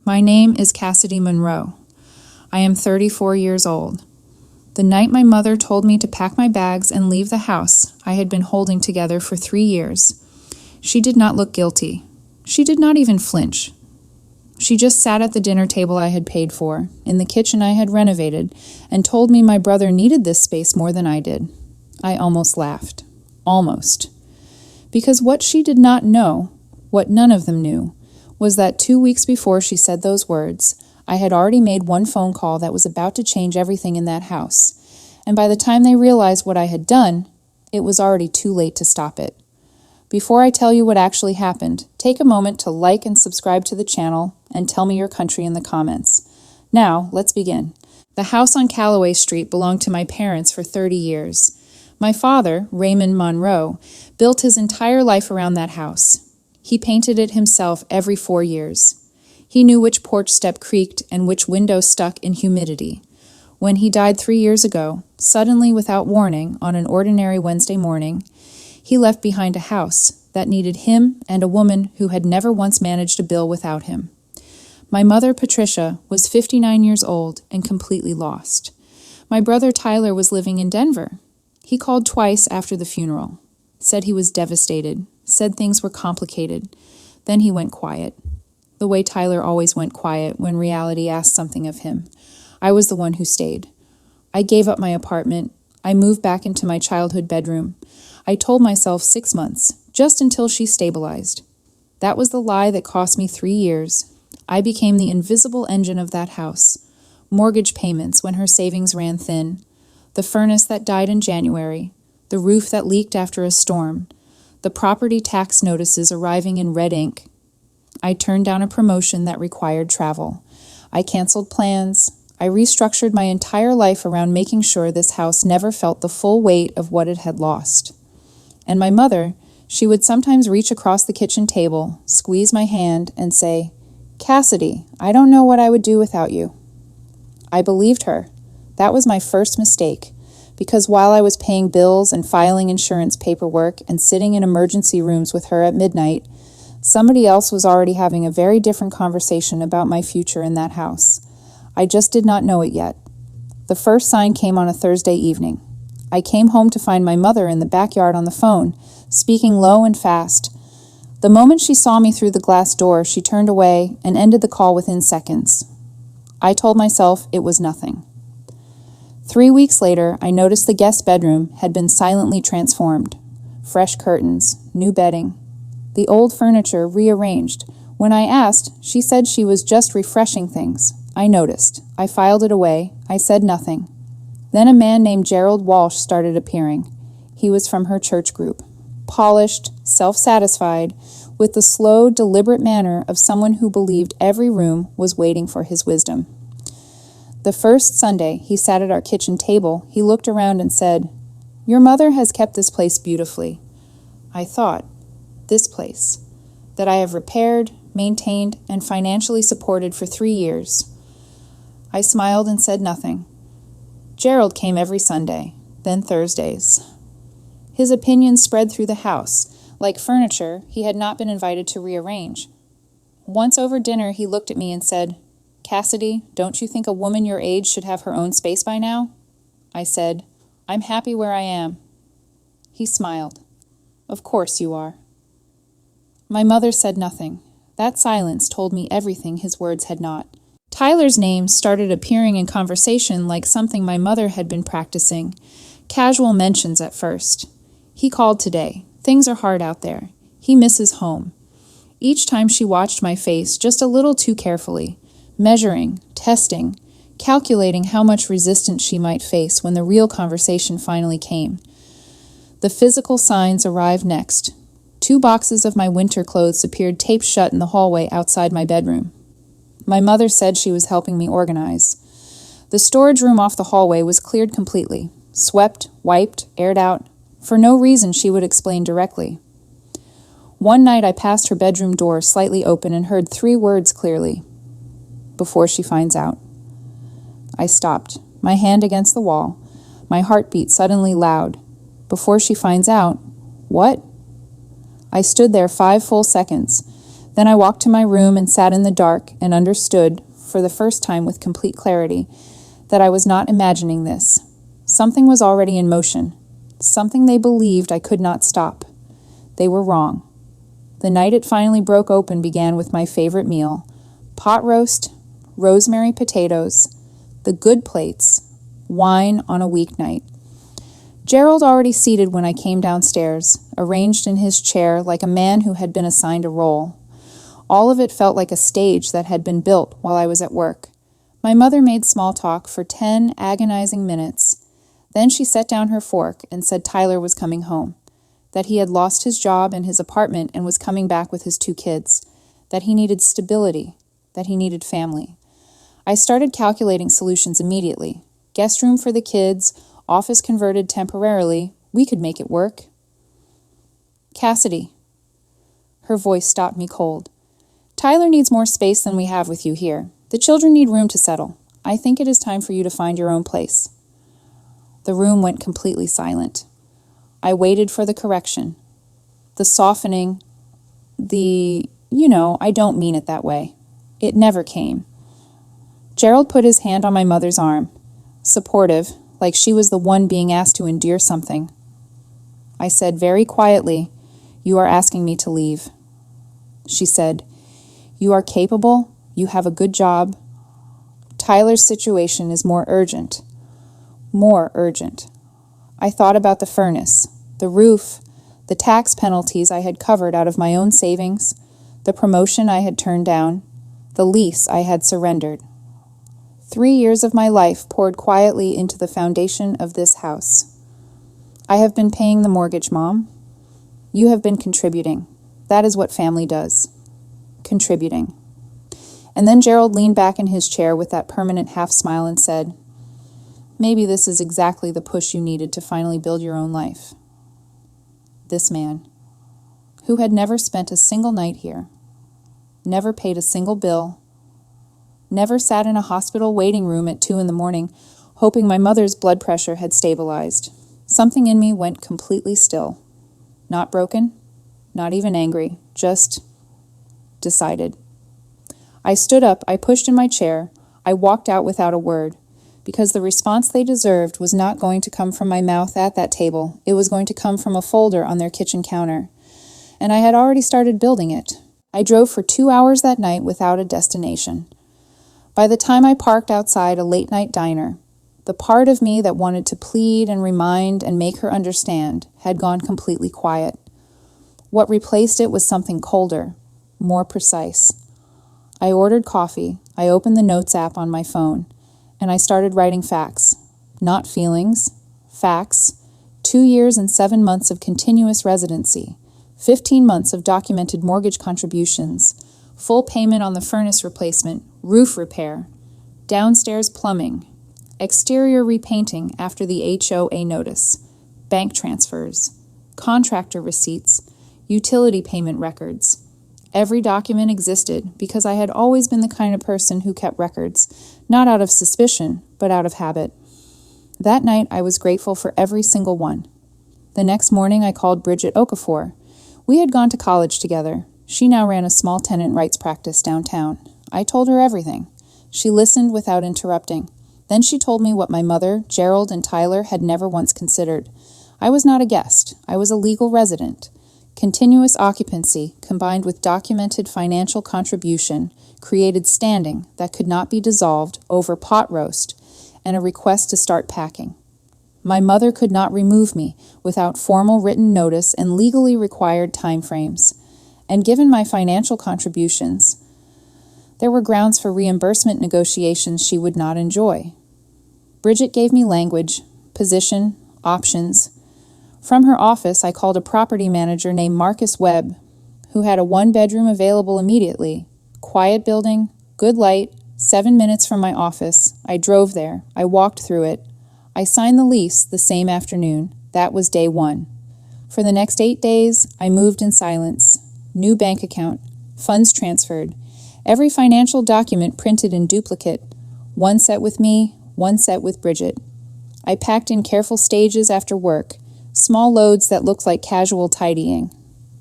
My name is Cassidy Monroe. I am 34 years old. The night my mother told me to pack my bags and leave the house I had been holding together for 3 years, she did not look guilty. She did not even flinch. She just sat at the dinner table I had paid for, in the kitchen I had renovated, and told me my brother needed this space more than I did. I almost laughed. Almost. Because what she did not know, what none of them knew, was that 2 weeks before she said those words, I had already made one phone call that was about to change everything in that house, and by the time they realized what I had done, it was already too late to stop it. Before I tell you what actually happened, take a moment to like and subscribe to the channel and tell me your country in the comments. Now, let's begin. The house on Callaway Street belonged to my parents for 30 years. My father, Raymond Monroe, built his entire life around that house. He painted it himself every 4 years. He knew which porch step creaked and which window stuck in humidity. When he died 3 years ago, suddenly without warning, on an ordinary Wednesday morning, he left behind a house that needed him and a woman who had never once managed a bill without him. My mother, Patricia, was 59 years old and completely lost. My brother Tyler was living in Denver. He called twice after the funeral, said he was devastated, said things were complicated. Then he went quiet. The way Tyler always went quiet when reality asked something of him. I was the one who stayed. I gave up my apartment. I moved back into my childhood bedroom. I told myself 6 months, just until she stabilized. That was the lie that cost me 3 years. I became the invisible engine of that house. Mortgage payments when her savings ran thin. The furnace that died in January. The roof that leaked after a storm. The property tax notices arriving in red ink. I turned down a promotion that required travel. I canceled plans. I restructured my entire life around making sure this house never felt the full weight of what it had lost. And my mother, she would sometimes reach across the kitchen table, squeeze my hand, and say, "Cassidy, I don't know what I would do without you." I believed her. That was my first mistake, because while I was paying bills and filing insurance paperwork and sitting in emergency rooms with her at midnight, somebody else was already having a very different conversation about my future in that house. I just did not know it yet. The first sign came on a Thursday evening. I came home to find my mother in the backyard on the phone, speaking low and fast. The moment she saw me through the glass door, she turned away and ended the call within seconds. I told myself it was nothing. 3 weeks later, I noticed the guest bedroom had been silently transformed. Fresh curtains, new bedding. The old furniture rearranged. When I asked, she said she was just refreshing things. I noticed. I filed it away. I said nothing. Then a man named Gerald Walsh started appearing. He was from her church group. Polished, self-satisfied, with the slow, deliberate manner of someone who believed every room was waiting for his wisdom. The first Sunday he sat at our kitchen table, he looked around and said, "Your mother has kept this place beautifully." I thought, this place, that I have repaired, maintained, and financially supported for 3 years. I smiled and said nothing. Gerald came every Sunday, then Thursdays. His opinions spread through the house. Like furniture, he had not been invited to rearrange. Once over dinner, he looked at me and said, "Cassidy, don't you think a woman your age should have her own space by now?" I said, "I'm happy where I am." He smiled. "Of course you are." My mother said nothing. That silence told me everything his words had not. Tyler's name started appearing in conversation like something my mother had been practicing. Casual mentions at first. He called today. Things are hard out there. He misses home. Each time she watched my face just a little too carefully, measuring, testing, calculating how much resistance she might face when the real conversation finally came. The physical signs arrived next. 2 boxes of my winter clothes appeared taped shut in the hallway outside my bedroom. My mother said she was helping me organize. The storage room off the hallway was cleared completely, swept, wiped, aired out, for no reason she would explain directly. One night I passed her bedroom door slightly open and heard 3 words clearly. "Before she finds out." I stopped, my hand against the wall, my heartbeat suddenly loud. Before she finds out? What? I stood there 5 full seconds, Then I walked to my room and sat in the dark and understood, for the first time with complete clarity, that I was not imagining this. Something was already in motion. Something they believed I could not stop. They were wrong. The night it finally broke open began with my favorite meal: pot roast, rosemary potatoes, the good plates, wine on a weeknight. Gerald already seated when I came downstairs, arranged in his chair like a man who had been assigned a role. All of it felt like a stage that had been built while I was at work. My mother made small talk for 10 agonizing minutes. Then she set down her fork and said Tyler was coming home, that he had lost his job and his apartment and was coming back with his 2 kids, that he needed stability, that he needed family. I started calculating solutions immediately. Guest room for the kids, office converted temporarily. We could make it work. Cassidy. Her voice stopped me cold. Tyler needs more space than we have with you here. The children need room to settle. I think it is time for you to find your own place. The room went completely silent. I waited for the correction, the softening, I don't mean it that way. It never came. Gerald put his hand on my mother's arm, supportive, like she was the one being asked to endure something. I said very quietly, "You are asking me to leave." She said, "You are capable, you have a good job. Tyler's situation is more urgent. More urgent." I thought about the furnace, the roof, the tax penalties I had covered out of my own savings, the promotion I had turned down, the lease I had surrendered. 3 years of my life poured quietly into the foundation of this house. I have been paying the mortgage, Mom. You have been contributing. That is what family does. Contributing. And then Gerald leaned back in his chair with that permanent half-smile and said, "Maybe this is exactly the push you needed to finally build your own life." This man, who had never spent a single night here, never paid a single bill, never sat in a hospital waiting room at 2 a.m, hoping my mother's blood pressure had stabilized. Something in me went completely still. Not broken, not even angry, just decided. I stood up, I pushed in my chair, I walked out without a word, because the response they deserved was not going to come from my mouth at that table. It was going to come from a folder on their kitchen counter. And I had already started building it. I drove for 2 hours that night without a destination. By the time I parked outside a late-night diner, the part of me that wanted to plead and remind and make her understand had gone completely quiet. What replaced it was something colder, more precise. I ordered coffee, I opened the notes app on my phone, and I started writing facts. Not feelings, facts. 2 years and 7 months of continuous residency, 15 months of documented mortgage contributions, full payment on the furnace replacement, roof repair, downstairs plumbing, exterior repainting after the HOA notice, bank transfers, contractor receipts, utility payment records. Every document existed because I had always been the kind of person who kept records, not out of suspicion, but out of habit. That night, I was grateful for every single one. The next morning, I called Bridget Okafor. We had gone to college together. She now ran a small tenant rights practice downtown. I told her everything. She listened without interrupting. Then she told me what my mother, Gerald, and Tyler had never once considered. I was not a guest. I was a legal resident. Continuous occupancy, combined with documented financial contribution, created standing that could not be dissolved over pot roast and a request to start packing. My mother could not remove me without formal written notice and legally required timeframes. And given my financial contributions, there were grounds for reimbursement negotiations she would not enjoy. Bridget gave me language, position, options. From her office, I called a property manager named Marcus Webb, who had a 1-bedroom available immediately. Quiet building, good light, 7 minutes from my office. I drove there. I walked through it. I signed the lease the same afternoon. That was day 1. For the next 8 days, I moved in silence. New bank account, funds transferred, every financial document printed in duplicate, 1 set with me, 1 set with Bridget. I packed in careful stages after work, small loads that looked like casual tidying.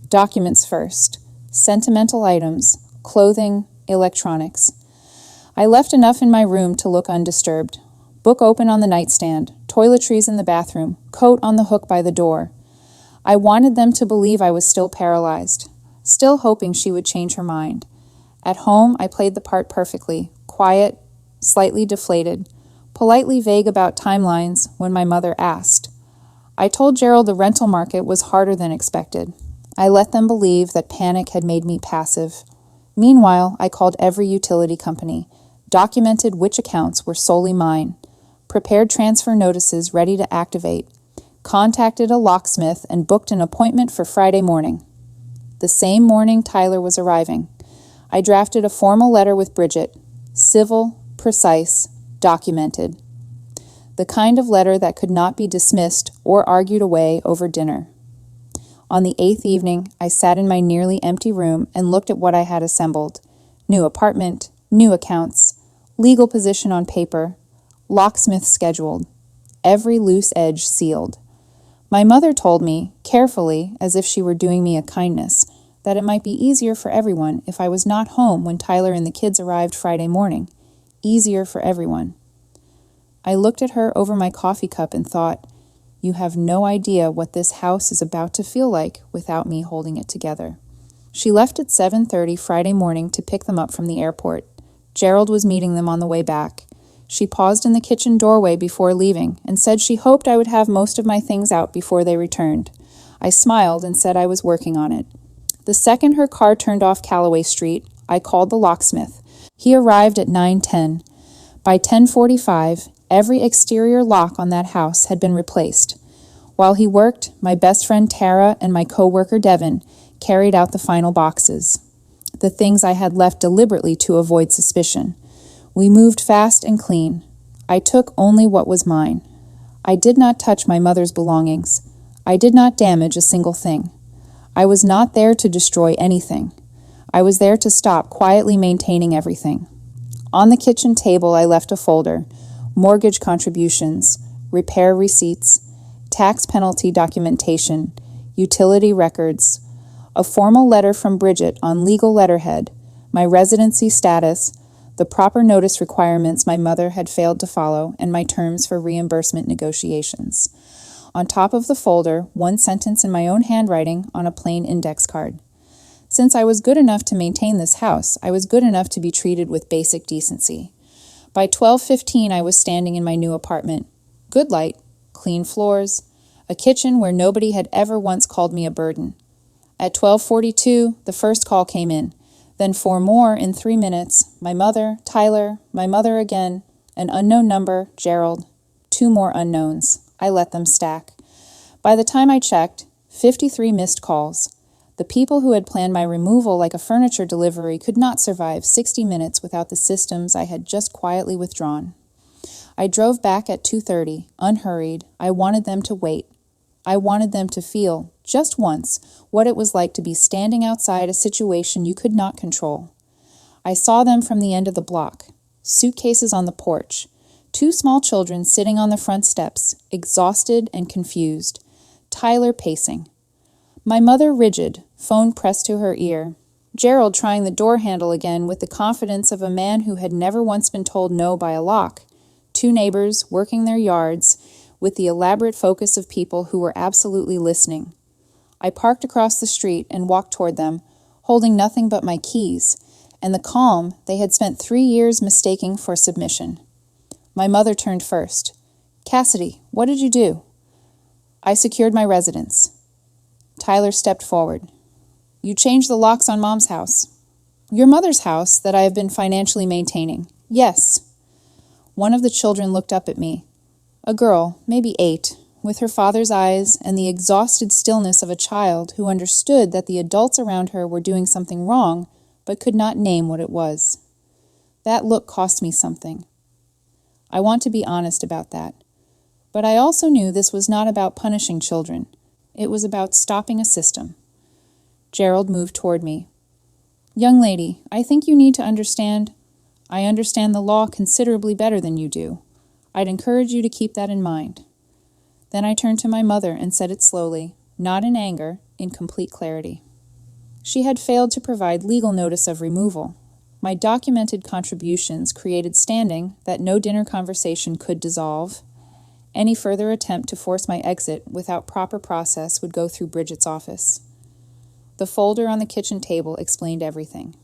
Documents first, sentimental items, clothing, electronics. I left enough in my room to look undisturbed. Book open on the nightstand, toiletries in the bathroom, coat on the hook by the door. I wanted them to believe I was still paralyzed, still hoping she would change her mind. At home, I played the part perfectly, quiet, slightly deflated, politely vague about timelines when my mother asked. I told Gerald the rental market was harder than expected. I let them believe that panic had made me passive. Meanwhile, I called every utility company, documented which accounts were solely mine, prepared transfer notices ready to activate, contacted a locksmith, and booked an appointment for Friday morning. The same morning Tyler was arriving, I drafted a formal letter with Bridget, civil, precise, documented. The kind of letter that could not be dismissed or argued away over dinner. On the 8th evening, I sat in my nearly empty room and looked at what I had assembled. New apartment, new accounts, legal position on paper, locksmith scheduled, every loose edge sealed. My mother told me, carefully, as if she were doing me a kindness, that it might be easier for everyone if I was not home when Tyler and the kids arrived Friday morning. Easier for everyone. I looked at her over my coffee cup and thought, you have no idea what this house is about to feel like without me holding it together. She left at 7:30 Friday morning to pick them up from the airport. Gerald was meeting them on the way back. She paused in the kitchen doorway before leaving and said she hoped I would have most of my things out before they returned. I smiled and said I was working on it. The second her car turned off Callaway Street, I called the locksmith. He arrived at 9:10. By 10:45, every exterior lock on that house had been replaced. While he worked, my best friend Tara and my co-worker Devin carried out the final boxes, the things I had left deliberately to avoid suspicion. We moved fast and clean. I took only what was mine. I did not touch my mother's belongings. I did not damage a single thing. I was not there to destroy anything. I was there to stop quietly maintaining everything. On the kitchen table, I left a folder, mortgage contributions, repair receipts, tax penalty documentation, utility records, a formal letter from Bridget on legal letterhead, my residency status, the proper notice requirements my mother had failed to follow, and my terms for reimbursement negotiations. On top of the folder, one sentence in my own handwriting on a plain index card. Since I was good enough to maintain this house, I was good enough to be treated with basic decency. By 12:15, I was standing in my new apartment. Good light, clean floors, a kitchen where nobody had ever once called me a burden. At 12:42, the first call came in. Then 4 more in 3 minutes. My mother, Tyler, my mother again, an unknown number, Gerald, 2 more unknowns. I let them stack. By the time I checked, 53 missed calls. The people who had planned my removal like a furniture delivery could not survive 60 minutes without the systems I had just quietly withdrawn. I drove back at 2:30, unhurried. I wanted them to wait. I wanted them to feel, just once, what it was like to be standing outside a situation you could not control. I saw them from the end of the block, suitcases on the porch, 2 small children sitting on the front steps, exhausted and confused, Tyler pacing. My mother rigid, phone pressed to her ear. Gerald trying the door handle again with the confidence of a man who had never once been told no by a lock. 2 neighbors working their yards with the elaborate focus of people who were absolutely listening. I parked across the street and walked toward them, holding nothing but my keys, and the calm they had spent 3 years mistaking for submission. My mother turned first. Cassidy, what did you do? I secured my residence. Tyler stepped forward. You changed the locks on Mom's house. Your mother's house that I have been financially maintaining. Yes. One of the children looked up at me. A girl, maybe 8, with her father's eyes and the exhausted stillness of a child who understood that the adults around her were doing something wrong, but could not name what it was. That look cost me something. I want to be honest about that. But I also knew this was not about punishing children. It was about stopping a system. Gerald moved toward me. Young lady, I think you need to understand. I understand the law considerably better than you do. I'd encourage you to keep that in mind. Then I turned to my mother and said it slowly, not in anger, in complete clarity. She had failed to provide legal notice of removal. My documented contributions created standing that no dinner conversation could dissolve. Any further attempt to force my exit without proper process would go through Bridget's office. The folder on the kitchen table explained everything.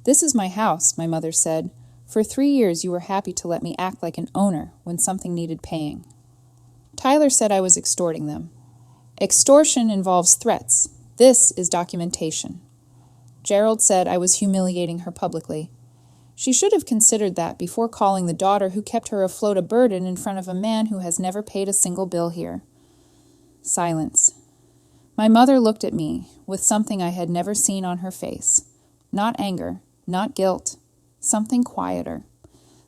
"This is my house," my mother said. "For 3 years you were happy to let me act like an owner when something needed paying." Tyler said I was extorting them. "Extortion involves threats. This is documentation." Gerald said I was humiliating her publicly. She should have considered that before calling the daughter who kept her afloat a burden in front of a man who has never paid a single bill here. Silence. My mother looked at me with something I had never seen on her face. Not anger, not guilt, something quieter.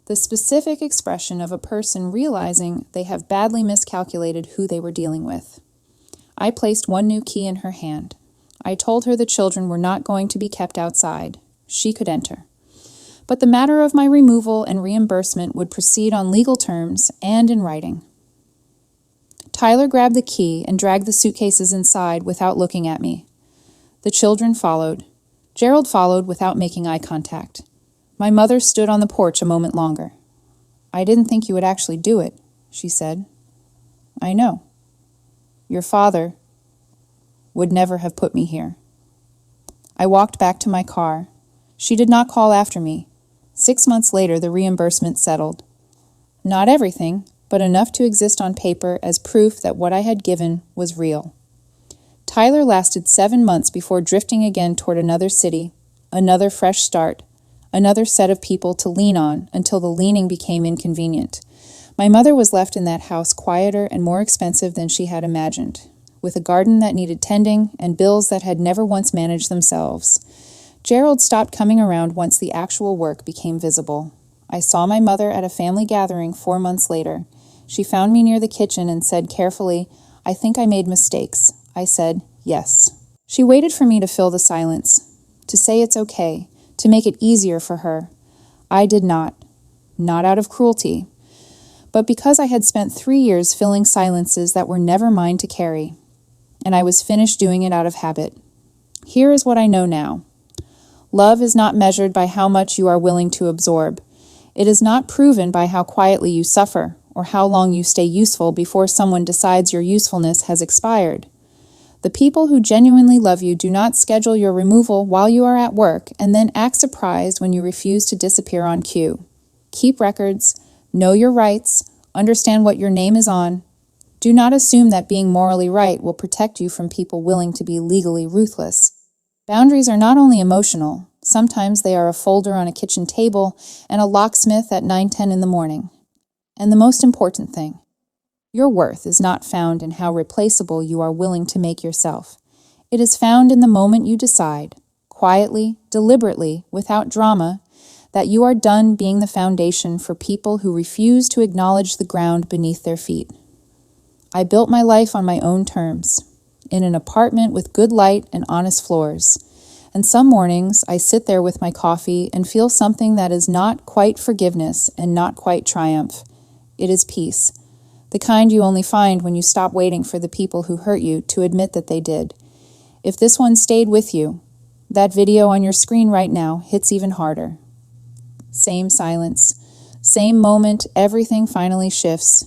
The specific expression of a person realizing they have badly miscalculated who they were dealing with. I placed one new key in her hand. I told her the children were not going to be kept outside. She could enter. But the matter of my removal and reimbursement would proceed on legal terms and in writing. Tyler grabbed the key and dragged the suitcases inside without looking at me. The children followed. Gerald followed without making eye contact. My mother stood on the porch a moment longer. "I didn't think you would actually do it," she said. "I know. Your father would never have put me here." I walked back to my car. She did not call after me. 6 months later, the reimbursement settled. Not everything, but enough to exist on paper as proof that what I had given was real. Tyler lasted 7 months before drifting again toward another city, another fresh start, another set of people to lean on until the leaning became inconvenient. My mother was left in that house quieter and more expensive than she had imagined, with a garden that needed tending and bills that had never once managed themselves. Gerald stopped coming around once the actual work became visible. I saw my mother at a family gathering 4 months later. She found me near the kitchen and said carefully, "I think I made mistakes." I said, "Yes." She waited for me to fill the silence, to say it's okay, to make it easier for her. I did not out of cruelty, but because I had spent 3 years filling silences that were never mine to carry, and I was finished doing it out of habit. Here is what I know now. Love is not measured by how much you are willing to absorb. It is not proven by how quietly you suffer or how long you stay useful before someone decides your usefulness has expired. The people who genuinely love you do not schedule your removal while you are at work and then act surprised when you refuse to disappear on cue. Keep records, know your rights, understand what your name is on. Do not assume that being morally right will protect you from people willing to be legally ruthless. Boundaries are not only emotional, sometimes they are a folder on a kitchen table and a locksmith at 9:10 in the morning. And the most important thing, your worth is not found in how replaceable you are willing to make yourself. It is found in the moment you decide, quietly, deliberately, without drama, that you are done being the foundation for people who refuse to acknowledge the ground beneath their feet. I built my life on my own terms, in an apartment with good light and honest floors. And some mornings I sit there with my coffee and feel something that is not quite forgiveness and not quite triumph. It is peace, the kind you only find when you stop waiting for the people who hurt you to admit that they did. If this one stayed with you, that video on your screen right now hits even harder. Same silence, same moment, everything finally shifts.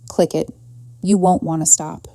Click it. You won't want to stop.